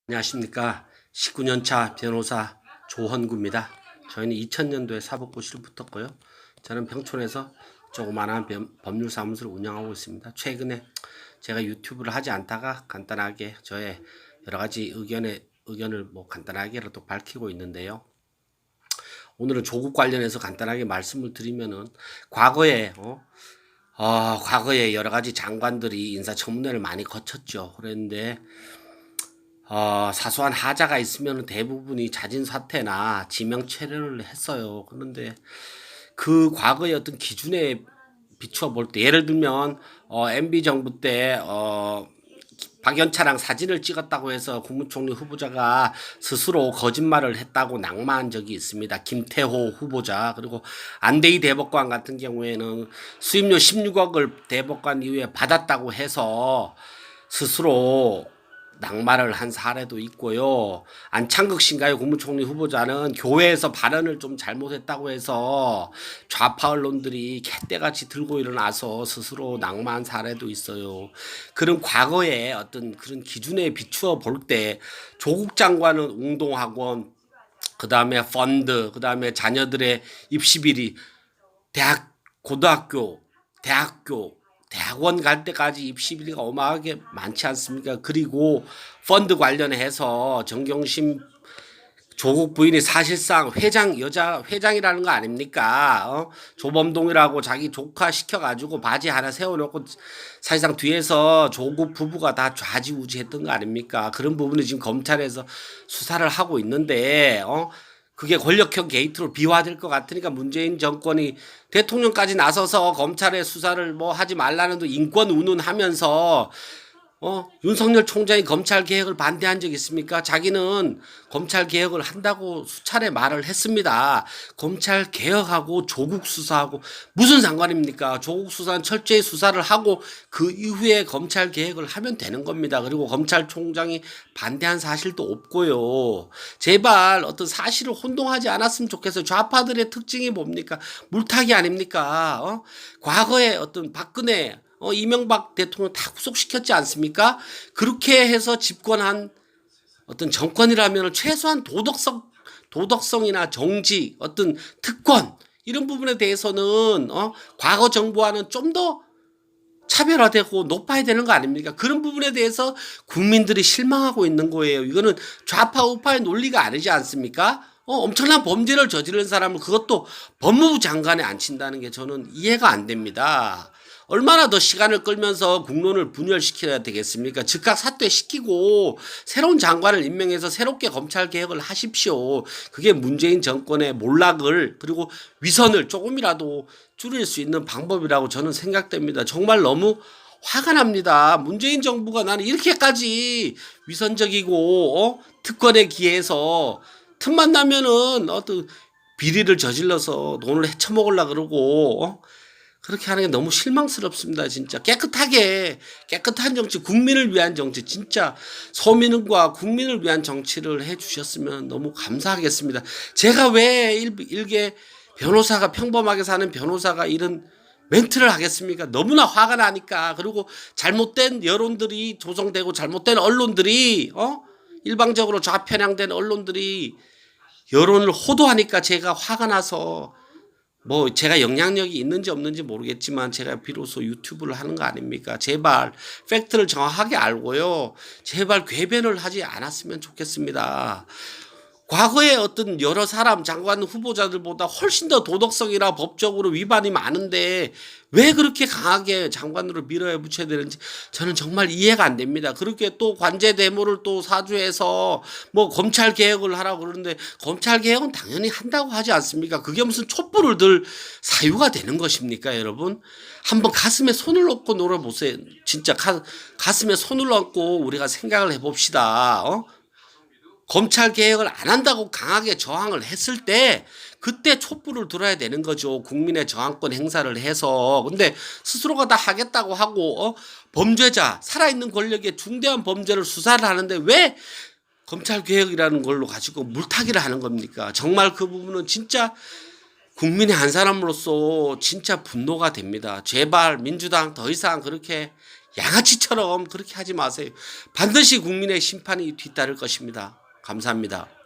안녕하십니까. 19년차 변호사 조헌구입니다. 저희는 2000년도에 사법고시를 붙었고요. 저는 평촌에서 조그마한 법률사무소를 운영하고 있습니다. 최근에 제가 유튜브를 하지 않다가 간단하게 저의 여러가지 의견을 간단하게라도 밝히고 있는데요. 오늘은 조국 관련해서 간단하게 말씀을 드리면은 과거에 여러가지 장관들이 인사청문회를 많이 거쳤죠. 그런데 사소한 하자가 있으면 대부분이 자진 사퇴나 지명 체류를 했어요. 그런데 그 과거의 어떤 기준에 비추어 볼 때, 예를 들면 MB 정부 때 박연차랑 사진을 찍었다고 해서 국무총리 후보자가 스스로 거짓말을 했다고 낙마한 적이 있습니다. 김태호 후보자. 그리고 안대희 대법관 같은 경우에는 수임료 16억을 대법관 이후에 받았다고 해서 스스로 낙마를 한 사례도 있고요. 안창극 신가요 국무총리 후보자는 교회에서 발언을 좀 잘못했다고 해서 좌파 언론들이 갯대같이 들고 일어나서 스스로 낙마한 사례도 있어요. 그런 과거의 어떤 그런 기준에 비추어 볼 때 조국 장관은 웅동학원, 그 다음에 펀드, 그 다음에 자녀들의 입시 비리, 고등학교, 대학원 갈 때까지 입시 비리가 어마하게 많지 않습니까? 그리고 펀드 관련해서 정경심 조국 부인이 사실상 여자 회장이라는 거 아닙니까? 조범동이라고 자기 조카 시켜가지고 바지 하나 세워놓고 사실상 뒤에서 조국 부부가 다 좌지우지했던 거 아닙니까? 그런 부분을 지금 검찰에서 수사를 하고 있는데, 그게 권력형 게이트로 비화될 것 같으니까 문재인 정권이 대통령까지 나서서 검찰의 수사를 하지 말라는 인권 운운하면서 윤석열 총장이 검찰 개혁을 반대한 적 있습니까? 자기는 검찰 개혁을 한다고 수차례 말을 했습니다. 검찰 개혁하고 조국 수사하고 무슨 상관입니까? 조국 수사는 철저히 수사를 하고 그 이후에 검찰 개혁을 하면 되는 겁니다. 그리고 검찰총장이 반대한 사실도 없고요. 제발 어떤 사실을 혼동하지 않았으면 좋겠어요. 좌파들의 특징이 뭡니까? 물타기 아닙니까? 과거에 어떤 박근혜 이명박 대통령 다 구속시켰지 않습니까? 그렇게 해서 집권한 어떤 정권이라면 최소한 도덕성이나 정직, 어떤 특권, 이런 부분에 대해서는, 과거 정부와는 좀 더 차별화되고 높아야 되는 거 아닙니까? 그런 부분에 대해서 국민들이 실망하고 있는 거예요. 이거는 좌파 우파의 논리가 아니지 않습니까? 엄청난 범죄를 저지른 사람을 그것도 법무부 장관에 앉힌다는 게 저는 이해가 안 됩니다. 얼마나 더 시간을 끌면서 국론을 분열시켜야 되겠습니까? 즉각 사퇴시키고 새로운 장관을 임명해서 새롭게 검찰 개혁을 하십시오. 그게 문재인 정권의 몰락을 그리고 위선을 조금이라도 줄일 수 있는 방법이라고 저는 생각됩니다. 정말 너무 화가 납니다. 문재인 정부가 나는 이렇게까지 위선적이고 특권에 기해서 틈만 나면은 어떤 비리를 저질러서 돈을 헤쳐먹으려고 그러고 그렇게 하는 게 너무 실망스럽습니다. 진짜 깨끗한 정치, 국민을 위한 정치, 진짜 서민과 국민을 위한 정치를 해주셨으면 너무 감사하겠습니다. 제가 왜 일개 변호사가, 평범하게 사는 변호사가 이런 멘트를 하겠습니까? 너무나 화가 나니까. 그리고 잘못된 여론들이 조성되고 잘못된 언론들이 일방적으로 좌편향된 언론들이 여론을 호도하니까 제가 화가 나서 제가 영향력이 있는지 없는지 모르겠지만 제가 비로소 유튜브를 하는 거 아닙니까? 제발 팩트를 정확하게 알고요. 제발 궤변을 하지 않았으면 좋겠습니다. 과거에 어떤 여러 사람 장관 후보자들보다 훨씬 더 도덕성이나 법적으로 위반이 많은데 왜 그렇게 강하게 장관으로 밀어붙여야 되는지 저는 정말 이해가 안 됩니다. 그렇게 또 관제 대모를 또 사주해서 검찰 개혁을 하라고 그러는데 검찰 개혁은 당연히 한다고 하지 않습니까? 그게 무슨 촛불을 들 사유가 되는 것입니까, 여러분? 한번 가슴에 손을 얹고 놀아보세요. 진짜 가슴에 손을 얹고 우리가 생각을 해봅시다. 검찰 개혁을 안 한다고 강하게 저항을 했을 때 그때 촛불을 들어야 되는 거죠. 국민의 저항권 행사를 해서. 근데 스스로가 다 하겠다고 하고 범죄자, 살아있는 권력의 중대한 범죄를 수사를 하는데 왜 검찰 개혁이라는 걸로 가지고 물타기를 하는 겁니까? 정말 그 부분은 진짜 국민의 한 사람으로서 진짜 분노가 됩니다. 제발 민주당 더 이상 그렇게 양아치처럼 그렇게 하지 마세요. 반드시 국민의 심판이 뒤따를 것입니다. 감사합니다.